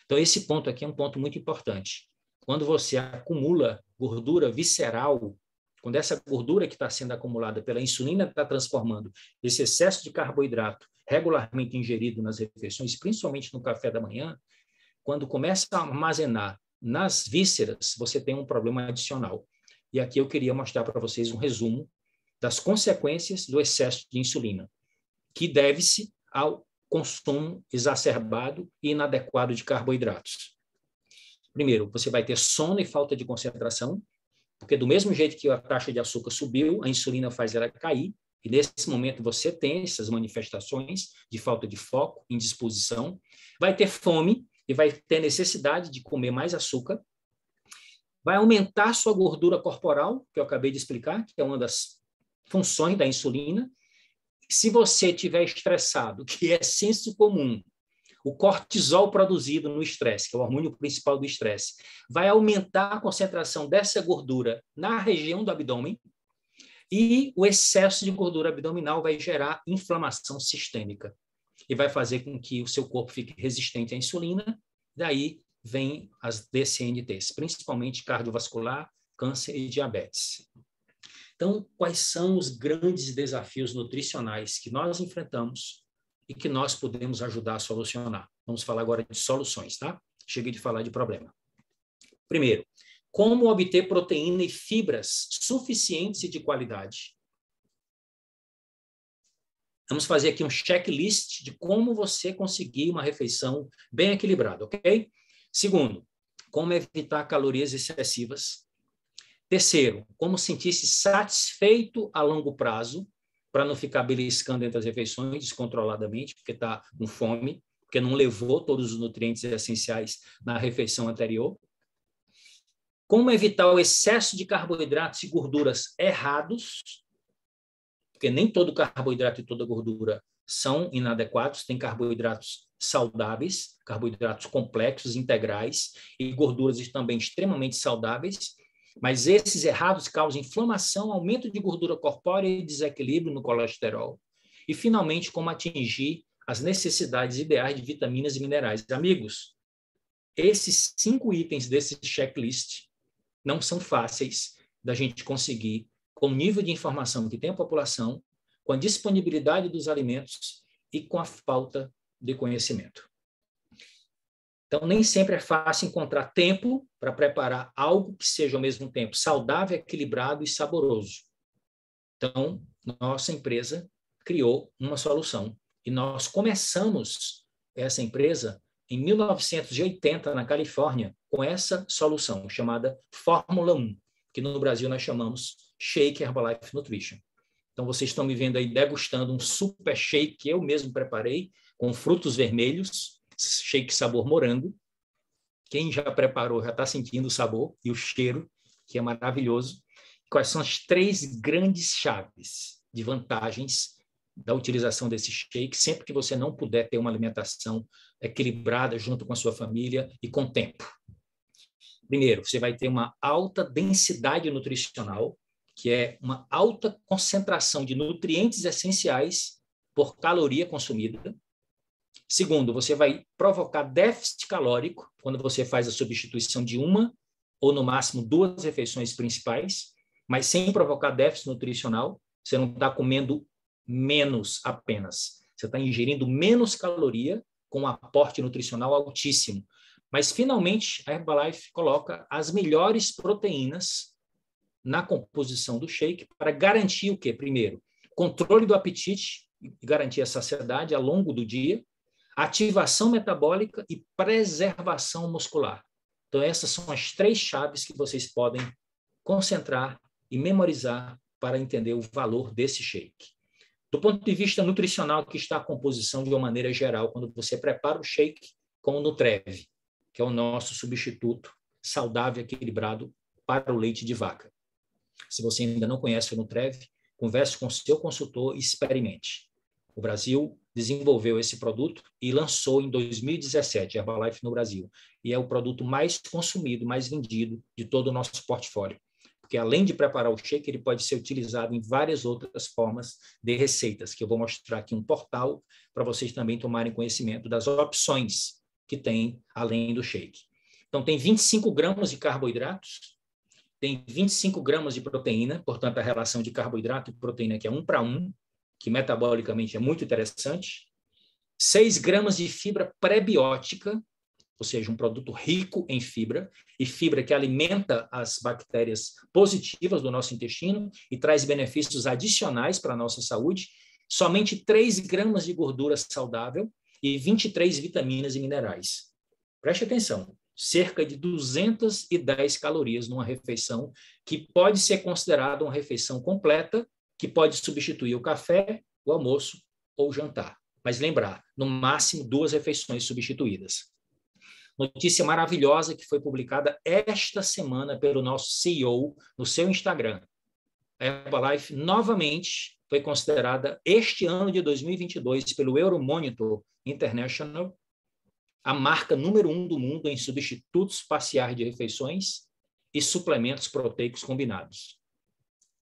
Então, esse ponto aqui é um ponto muito importante. Quando você acumula gordura visceral, quando essa gordura que está sendo acumulada pela insulina está transformando esse excesso de carboidrato regularmente ingerido nas refeições, principalmente no café da manhã, quando começa a armazenar nas vísceras, você tem um problema adicional. E aqui eu queria mostrar para vocês um resumo das consequências do excesso de insulina, que deve-se ao consumo exacerbado e inadequado de carboidratos. Primeiro, você vai ter sono e falta de concentração, porque do mesmo jeito que a taxa de açúcar subiu, a insulina faz ela cair, e nesse momento você tem essas manifestações de falta de foco, indisposição, vai ter fome e vai ter necessidade de comer mais açúcar, vai aumentar sua gordura corporal, que eu acabei de explicar, que é uma das funções da insulina. Se você estiver estressado, que é senso comum, o cortisol produzido no estresse, que é o hormônio principal do estresse, vai aumentar a concentração dessa gordura na região do abdômen, e o excesso de gordura abdominal vai gerar inflamação sistêmica e vai fazer com que o seu corpo fique resistente à insulina. Daí vem as DCNTs, principalmente cardiovascular, câncer e diabetes. Então, quais são os grandes desafios nutricionais que nós enfrentamos e que nós podemos ajudar a solucionar? Vamos falar agora de soluções, tá? Cheguei de falar de problema. Primeiro, como obter proteína e fibras suficientes e de qualidade. Vamos fazer aqui um checklist de como você conseguir uma refeição bem equilibrada, ok? Segundo, como evitar calorias excessivas. Terceiro, como sentir-se satisfeito a longo prazo, para não ficar beliscando entre as refeições descontroladamente, porque está com fome, porque não levou todos os nutrientes essenciais na refeição anterior. Como evitar o excesso de carboidratos e gorduras errados, porque nem todo carboidrato e toda gordura são inadequados, tem carboidratos saudáveis, carboidratos complexos, integrais, e gorduras também extremamente saudáveis, mas esses errados causam inflamação, aumento de gordura corpórea e desequilíbrio no colesterol. E, finalmente, como atingir as necessidades ideais de vitaminas e minerais. Amigos, esses 5 itens desse checklist não são fáceis da gente conseguir com o nível de informação que tem a população, com a disponibilidade dos alimentos e com a falta de conhecimento. Então, nem sempre é fácil encontrar tempo para preparar algo que seja, ao mesmo tempo, saudável, equilibrado e saboroso. Então, nossa empresa criou uma solução. E nós começamos essa empresa em 1980, na Califórnia, com essa solução, chamada Fórmula 1, que no Brasil nós chamamos Shake Herbalife Nutrition. Então, vocês estão me vendo aí degustando um super shake que eu mesmo preparei, com frutos vermelhos, shake sabor morango. Quem já preparou já está sentindo o sabor e o cheiro, que é maravilhoso. Quais são as 3 grandes chaves de vantagens da utilização desse shake, sempre que você não puder ter uma alimentação equilibrada junto com a sua família e com tempo? Primeiro, você vai ter uma alta densidade nutricional, que é uma alta concentração de nutrientes essenciais por caloria consumida. Segundo, você vai provocar déficit calórico quando você faz a substituição de uma ou, no máximo, 2 refeições principais, mas sem provocar déficit nutricional. Você não está comendo menos apenas. Você está ingerindo menos caloria com um aporte nutricional altíssimo. Mas, finalmente, a Herbalife coloca as melhores proteínas na composição do shake para garantir o quê? Primeiro, controle do apetite e garantir a saciedade ao longo do dia, ativação metabólica e preservação muscular. Então, essas são as 3 chaves que vocês podem concentrar e memorizar para entender o valor desse shake. Do ponto de vista nutricional, que está a composição de uma maneira geral, quando você prepara o shake com o Nutrev, que é o nosso substituto saudável e equilibrado para o leite de vaca. Se você ainda não conhece o Nutrev, converse com o seu consultor e experimente. O Brasil desenvolveu esse produto e lançou em 2017, Herbalife no Brasil. E é o produto mais consumido, mais vendido de todo o nosso portfólio. Porque além de preparar o shake, ele pode ser utilizado em várias outras formas de receitas, que eu vou mostrar aqui um portal para vocês também tomarem conhecimento das opções que tem além do shake. Então, tem 25 gramas de carboidratos, tem 25 gramas de proteína, portanto, a relação de carboidrato e proteína aqui é 1:1, que metabolicamente é muito interessante. 6 gramas de fibra pré-biótica, ou seja, um produto rico em fibra, e fibra que alimenta as bactérias positivas do nosso intestino e traz benefícios adicionais para a nossa saúde. Somente 3 gramas de gordura saudável e 23 vitaminas e minerais. Preste atenção, cerca de 210 calorias numa refeição, que pode ser considerada uma refeição completa, que pode substituir o café, o almoço ou o jantar. Mas lembrar, no máximo 2 refeições substituídas. Notícia maravilhosa que foi publicada esta semana pelo nosso CEO no seu Instagram. A Herbalife novamente foi considerada este ano de 2022 pelo Euromonitor International a marca número 1 do mundo em substitutos parciais de refeições e suplementos proteicos combinados.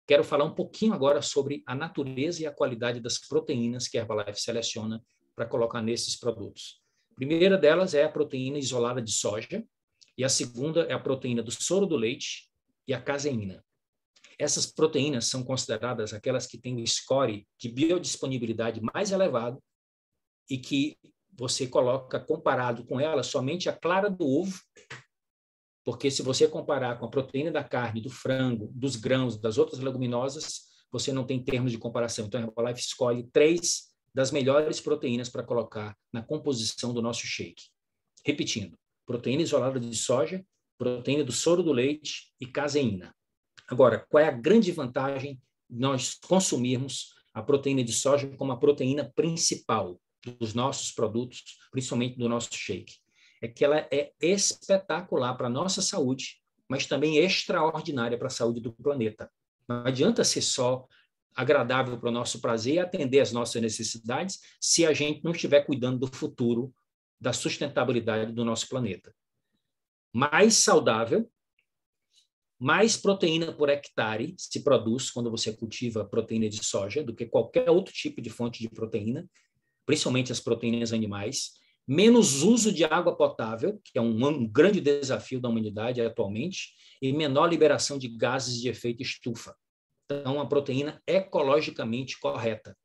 Quero falar um pouquinho agora sobre a natureza e a qualidade das proteínas que a Herbalife seleciona para colocar nesses produtos. A primeira delas é a proteína isolada de soja e a segunda é a proteína do soro do leite e a caseína. Essas proteínas são consideradas aquelas que têm o score de biodisponibilidade mais elevado e que você coloca comparado com ela somente a clara do ovo, porque se você comparar com a proteína da carne, do frango, dos grãos, das outras leguminosas, você não tem termos de comparação. Então, a Herbalife escolhe 3 das melhores proteínas para colocar na composição do nosso shake. Repetindo, proteína isolada de soja, proteína do soro do leite e caseína. Agora, qual é a grande vantagem de nós consumirmos a proteína de soja como a proteína principal dos nossos produtos, principalmente do nosso shake? É que ela é espetacular para a nossa saúde, mas também extraordinária para a saúde do planeta. Não adianta ser só agradável para o nosso prazer e atender às nossas necessidades se a gente não estiver cuidando do futuro, da sustentabilidade do nosso planeta. Mais saudável, mais proteína por hectare se produz quando você cultiva proteína de soja do que qualquer outro tipo de fonte de proteína, principalmente as proteínas animais. Menos uso de água potável, que é um grande desafio da humanidade atualmente, e menor liberação de gases de efeito estufa. Então, a proteína ecologicamente correta.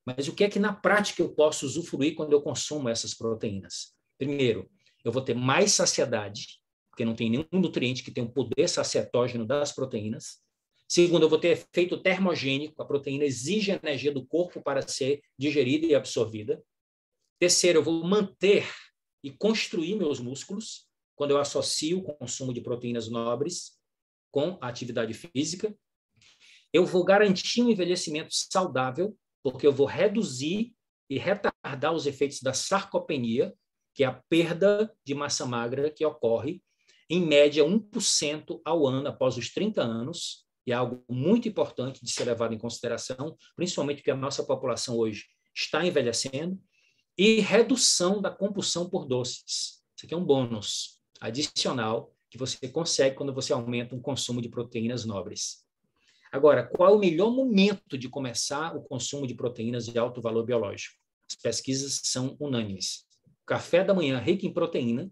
Mas o que é que na prática eu posso usufruir quando eu consumo essas proteínas? Primeiro, eu vou ter mais saciedade, porque não tem nenhum nutriente que tenha um poder sacietógeno das proteínas. Segundo, eu vou ter efeito termogênico, a proteína exige energia do corpo para ser digerida e absorvida. Terceiro, eu vou manter e construir meus músculos, quando eu associo o consumo de proteínas nobres com a atividade física. Eu vou garantir um envelhecimento saudável, porque eu vou reduzir e retardar os efeitos da sarcopenia, que é a perda de massa magra que ocorre, em média, 1% ao ano após os 30 anos, e é algo muito importante de ser levado em consideração, principalmente porque a nossa população hoje está envelhecendo, e redução da compulsão por doces. Isso aqui é um bônus adicional que você consegue quando você aumenta o consumo de proteínas nobres. Agora, qual é o melhor momento de começar o consumo de proteínas de alto valor biológico? As pesquisas são unânimes. O café da manhã rico em proteína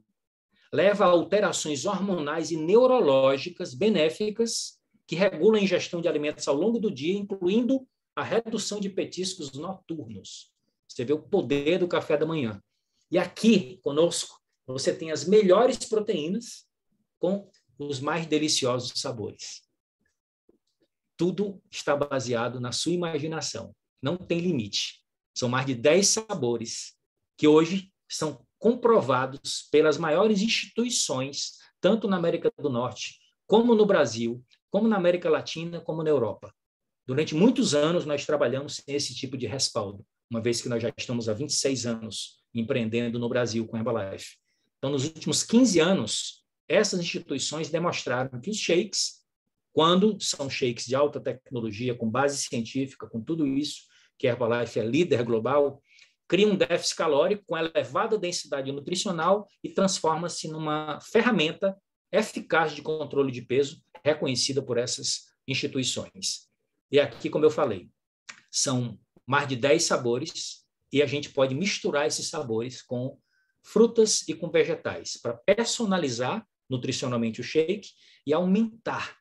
leva a alterações hormonais e neurológicas benéficas que regulam a ingestão de alimentos ao longo do dia, incluindo a redução de petiscos noturnos. Você vê o poder do café da manhã. E aqui, conosco, você tem as melhores proteínas com os mais deliciosos sabores. Tudo está baseado na sua imaginação. Não tem limite. São mais de 10 sabores que hoje são comprovados pelas maiores instituições, tanto na América do Norte, como no Brasil, como na América Latina, como na Europa. Durante muitos anos, nós trabalhamos sem esse tipo de respaldo, uma vez que nós já estamos há 26 anos empreendendo no Brasil com a Herbalife. Então, nos últimos 15 anos, essas instituições demonstraram que os shakes, quando são shakes de alta tecnologia, com base científica, com tudo isso, que a Herbalife é líder global, cria um déficit calórico com elevada densidade nutricional e transforma-se numa ferramenta eficaz de controle de peso, reconhecida por essas instituições. E aqui, como eu falei, são mais de 10 sabores e a gente pode misturar esses sabores com frutas e com vegetais para personalizar nutricionalmente o shake e aumentar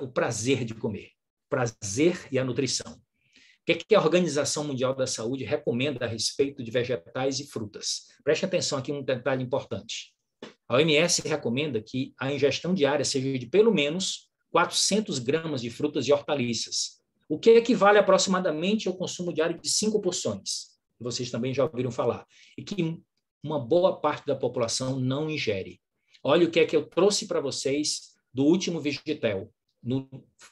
o prazer de comer, prazer e a nutrição. O que a Organização Mundial da Saúde recomenda a respeito de vegetais e frutas? Preste atenção aqui, um detalhe importante. A OMS recomenda que a ingestão diária seja de pelo menos 400 gramas de frutas e hortaliças, o que equivale aproximadamente ao consumo diário de 5 porções. Vocês também já ouviram falar. E que uma boa parte da população não ingere. Olha o que é que eu trouxe para vocês do último Vigitel,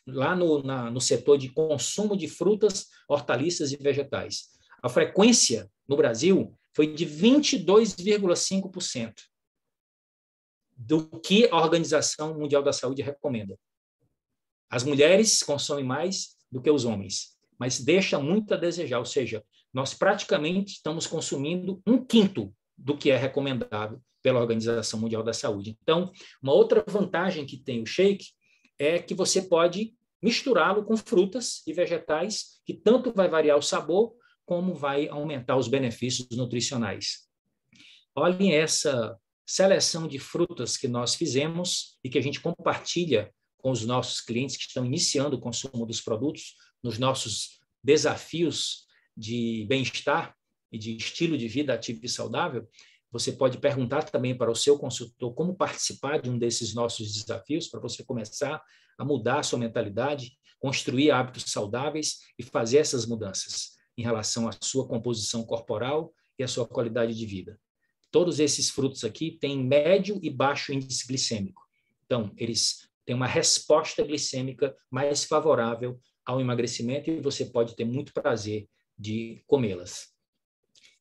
lá no setor de consumo de frutas, hortaliças e vegetais. A frequência no Brasil foi de 22,5% do que a Organização Mundial da Saúde recomenda. As mulheres consomem mais do que os homens, mas deixa muito a desejar, ou seja, nós praticamente estamos consumindo 1/5 do que é recomendado pela Organização Mundial da Saúde. Então, uma outra vantagem que tem o shake é que você pode misturá-lo com frutas e vegetais, que tanto vai variar o sabor, como vai aumentar os benefícios nutricionais. Olhem essa seleção de frutas que nós fizemos e que a gente compartilha com os nossos clientes que estão iniciando o consumo dos produtos, nos nossos desafios de bem-estar e de estilo de vida ativo e saudável. Você pode perguntar também para o seu consultor como participar de um desses nossos desafios, para você começar a mudar a sua mentalidade, construir hábitos saudáveis e fazer essas mudanças em relação à sua composição corporal e à sua qualidade de vida. Todos esses frutos aqui têm médio e baixo índice glicêmico. Então, eles têm uma resposta glicêmica mais favorável ao emagrecimento e você pode ter muito prazer de comê-las.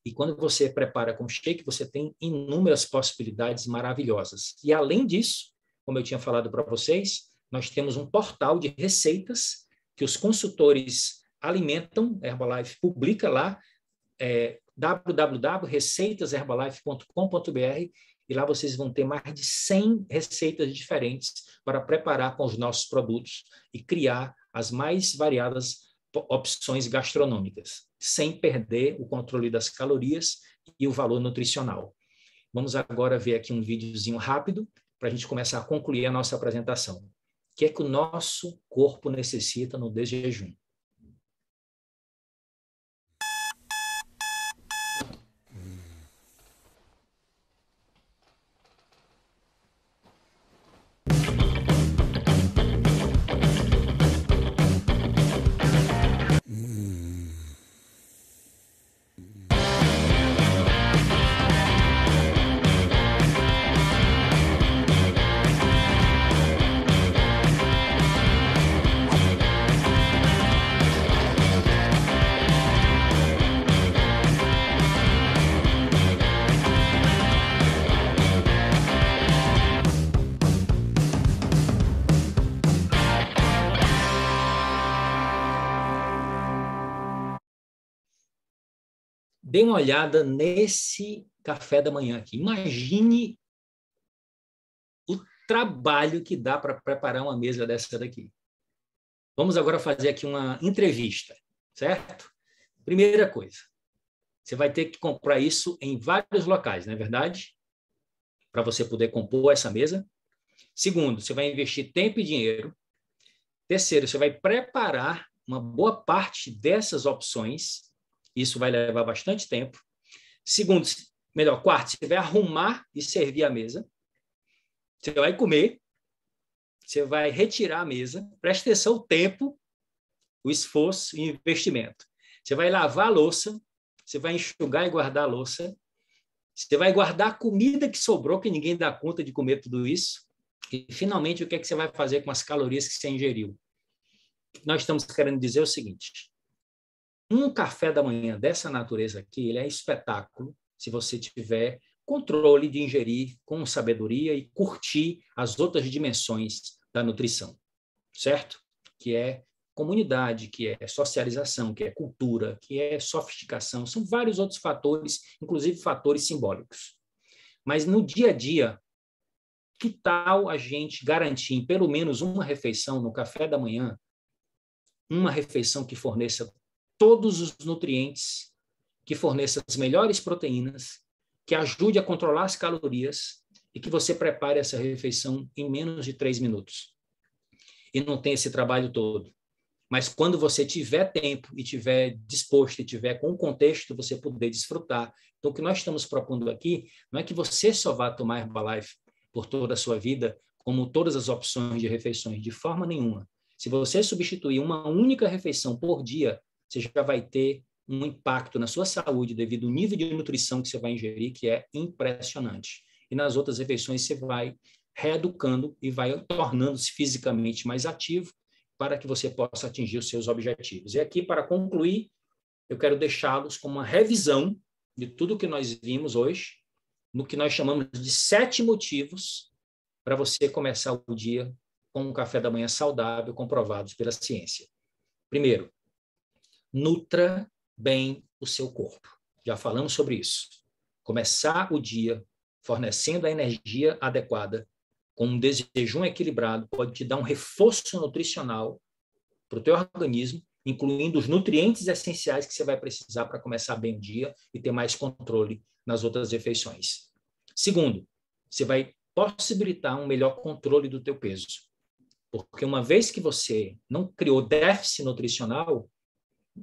E quando você prepara com shake, você tem inúmeras possibilidades maravilhosas. E além disso, como eu tinha falado para vocês, nós temos um portal de receitas que os consultores alimentam, Herbalife publica lá, www.receitaserbalife.com.br, e lá vocês vão ter mais de 100 receitas diferentes para preparar com os nossos produtos e criar as mais variadas opções gastronômicas, sem perder o controle das calorias e o valor nutricional. Vamos agora ver aqui um videozinho rápido para a gente começar a concluir a nossa apresentação. O que é que o nosso corpo necessita no desjejum? Dê uma olhada nesse café da manhã aqui. Imagine o trabalho que dá para preparar uma mesa dessa daqui. Vamos agora fazer aqui uma entrevista, certo? Primeira coisa, você vai ter que comprar isso em vários locais, não é verdade? Para você poder compor essa mesa. Segundo, você vai investir tempo e dinheiro. Terceiro, você vai preparar uma boa parte dessas opções. Isso vai levar bastante tempo. Segundo, quarto, você vai arrumar e servir a mesa. Você vai comer. Você vai retirar a mesa. Preste atenção o tempo, o esforço e o investimento. Você vai lavar a louça. Você vai enxugar e guardar a louça. Você vai guardar a comida que sobrou, que ninguém dá conta de comer tudo isso. E, finalmente, o que é que você vai fazer com as calorias que você ingeriu? Nós estamos querendo dizer o seguinte: um café da manhã dessa natureza aqui, ele é espetáculo se você tiver controle de ingerir com sabedoria e curtir as outras dimensões da nutrição, certo? Que é comunidade, que é socialização, que é cultura, que é sofisticação, são vários outros fatores, inclusive fatores simbólicos. Mas no dia a dia, que tal a gente garantir em pelo menos uma refeição no café da manhã, uma refeição que forneça todos os nutrientes, que forneça as melhores proteínas, que ajude a controlar as calorias e que você prepare essa refeição em menos de 3 minutos. E não tem esse trabalho todo. Mas quando você tiver tempo e tiver disposto e tiver com o contexto, você poder desfrutar. Então, o que nós estamos propondo aqui não é que você só vá tomar Herbalife por toda a sua vida, como todas as opções de refeições, de forma nenhuma. Se você substituir uma única refeição por dia, você já vai ter um impacto na sua saúde devido ao nível de nutrição que você vai ingerir, que é impressionante. E nas outras refeições você vai reeducando e vai tornando-se fisicamente mais ativo para que você possa atingir os seus objetivos. E aqui, para concluir, eu quero deixá-los com uma revisão de tudo que nós vimos hoje, no que nós chamamos de 7 motivos para você começar o dia com um café da manhã saudável, comprovados pela ciência. Primeiro, nutra bem o seu corpo. Já falamos sobre isso. Começar o dia fornecendo a energia adequada, com um desjejum equilibrado, pode te dar um reforço nutricional para o teu organismo, incluindo os nutrientes essenciais que você vai precisar para começar bem o dia e ter mais controle nas outras refeições. Segundo, você vai possibilitar um melhor controle do teu peso. Porque uma vez que você não criou déficit nutricional,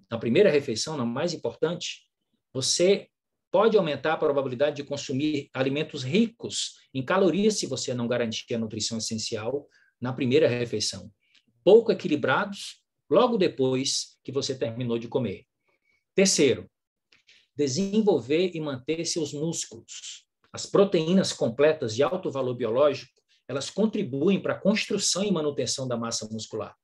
na primeira refeição, na mais importante, você pode aumentar a probabilidade de consumir alimentos ricos em calorias se você não garantir a nutrição essencial na primeira refeição. Pouco equilibrados, logo depois que você terminou de comer. Terceiro, desenvolver e manter seus músculos. As proteínas completas de alto valor biológico, elas contribuem para a construção e manutenção da massa muscular.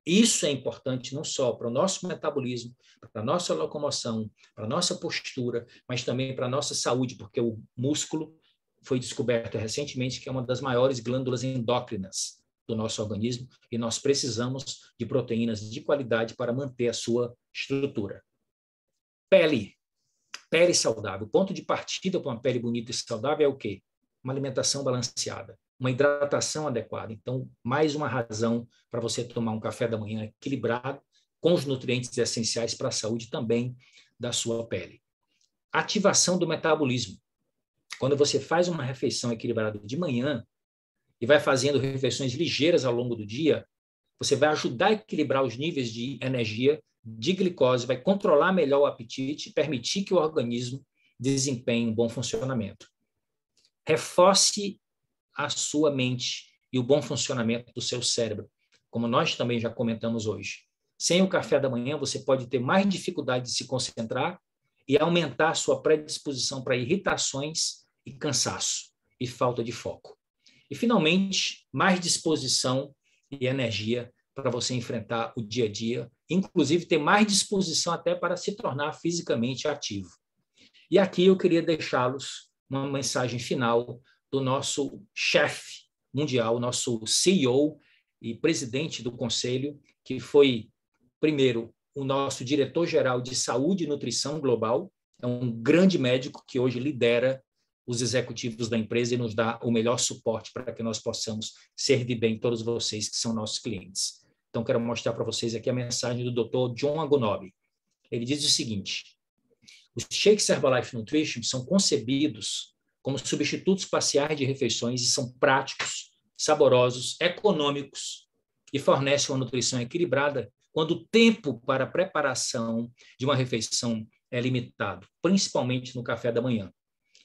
Isso é importante não só para o nosso metabolismo, para a nossa locomoção, para a nossa postura, mas também para a nossa saúde, porque o músculo foi descoberto recentemente que é uma das maiores glândulas endócrinas do nosso organismo e nós precisamos de proteínas de qualidade para manter a sua estrutura. Pele saudável. O ponto de partida para uma pele bonita e saudável é o quê? Uma alimentação balanceada, uma hidratação adequada. Então, mais uma razão para você tomar um café da manhã equilibrado, com os nutrientes essenciais para a saúde também da sua pele. Ativação do metabolismo. Quando você faz uma refeição equilibrada de manhã e vai fazendo refeições ligeiras ao longo do dia, você vai ajudar a equilibrar os níveis de energia, de glicose, vai controlar melhor o apetite e permitir que o organismo desempenhe um bom funcionamento. Reforce a sua mente e o bom funcionamento do seu cérebro, como nós também já comentamos hoje. Sem o café da manhã, você pode ter mais dificuldade de se concentrar e aumentar a sua predisposição para irritações e cansaço e falta de foco. E, finalmente, mais disposição e energia para você enfrentar o dia a dia, inclusive ter mais disposição até para se tornar fisicamente ativo. E aqui eu queria deixá-los uma mensagem final do nosso chefe mundial, nosso CEO e presidente do conselho, que foi, primeiro, o nosso diretor-geral de saúde e nutrição global, É um grande médico que hoje lidera os executivos da empresa e nos dá o melhor suporte para que nós possamos servir bem todos vocês que são nossos clientes. Então, quero mostrar para vocês aqui a mensagem do Dr. John Agunobi. Ele diz o seguinte: os shakes Herbalife Nutrition são concebidos como substitutos parciais de refeições e são práticos, saborosos, econômicos e fornecem uma nutrição equilibrada quando o tempo para a preparação de uma refeição é limitado, principalmente no café da manhã.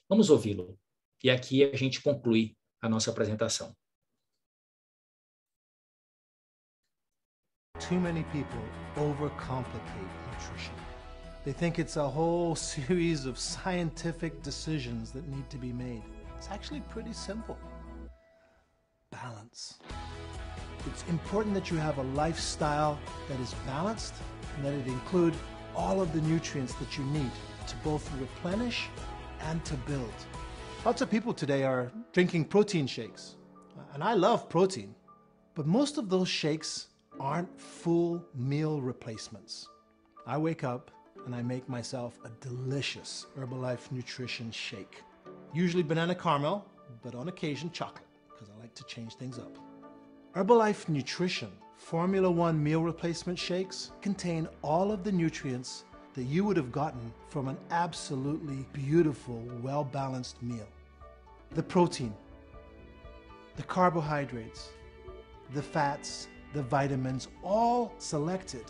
Vamos ouvi-lo. E aqui a gente conclui a nossa apresentação. Too many people overcomplicate nutrition. They think it's a whole series of scientific decisions that need to be made. It's actually pretty simple. Balance. It's important that you have a lifestyle that is balanced and that it include all of the nutrients that you need to both replenish and to build. Lots of people today are drinking protein shakes, and I love protein, but most of those shakes aren't full meal replacements. I wake up and I make myself a delicious Herbalife Nutrition shake. Usually banana caramel, but on occasion chocolate, because I like to change things up. Herbalife Nutrition Formula One meal replacement shakes contain all of the nutrients that you would have gotten from an absolutely beautiful, well-balanced meal. The protein, the carbohydrates, the fats, the vitamins, all selected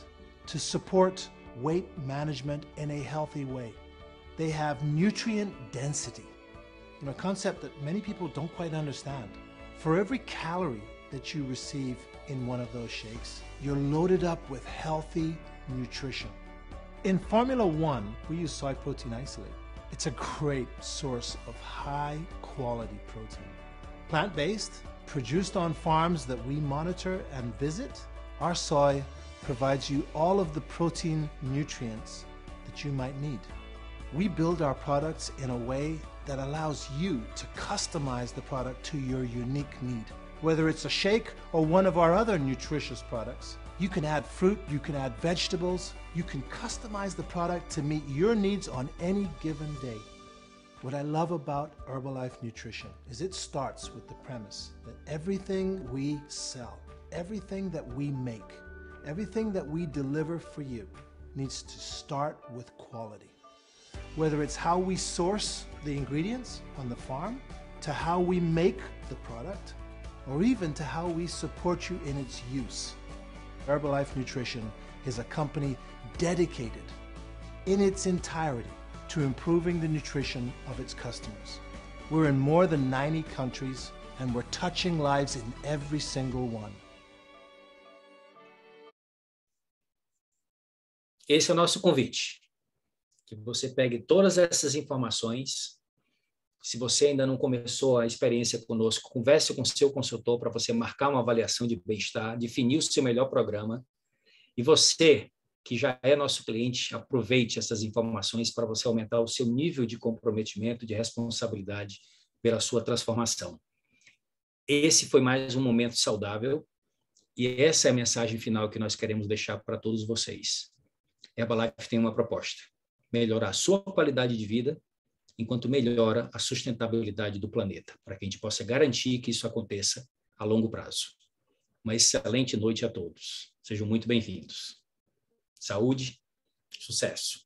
to support weight management in a healthy way. They have nutrient density, a concept that many people don't quite understand. For every calorie that you receive in one of those shakes, you're loaded up with healthy nutrition. In Formula One, we use soy protein isolate. It's a great source of high quality protein. Plant-based, produced on farms that we monitor and visit, our soy provides you all of the protein nutrients that you might need. We build our products in a way that allows you to customize the product to your unique need. Whether it's a shake or one of our other nutritious products, you can add fruit, you can add vegetables, you can customize the product to meet your needs on any given day. What I love about Herbalife Nutrition is it starts with the premise that everything we sell, everything that we make, everything that we deliver for you needs to start with quality. Whether it's how we source the ingredients on the farm, to how we make the product, or even to how we support you in its use. Herbalife Nutrition is a company dedicated in its entirety to improving the nutrition of its customers. We're in more than 90 countries and we're touching lives in every single one. Esse é o nosso convite. Que você pegue todas essas informações. Se você ainda não começou a experiência conosco, converse com o seu consultor para você marcar uma avaliação de bem-estar, definir o seu melhor programa. E você, que já é nosso cliente, aproveite essas informações para você aumentar o seu nível de comprometimento, de responsabilidade pela sua transformação. Esse foi mais um momento saudável e essa é a mensagem final que nós queremos deixar para todos vocês. Herbalife tem uma proposta: melhorar a sua qualidade de vida enquanto melhora a sustentabilidade do planeta, para que a gente possa garantir que isso aconteça a longo prazo. Uma excelente noite a todos. Sejam muito bem-vindos. Saúde, sucesso.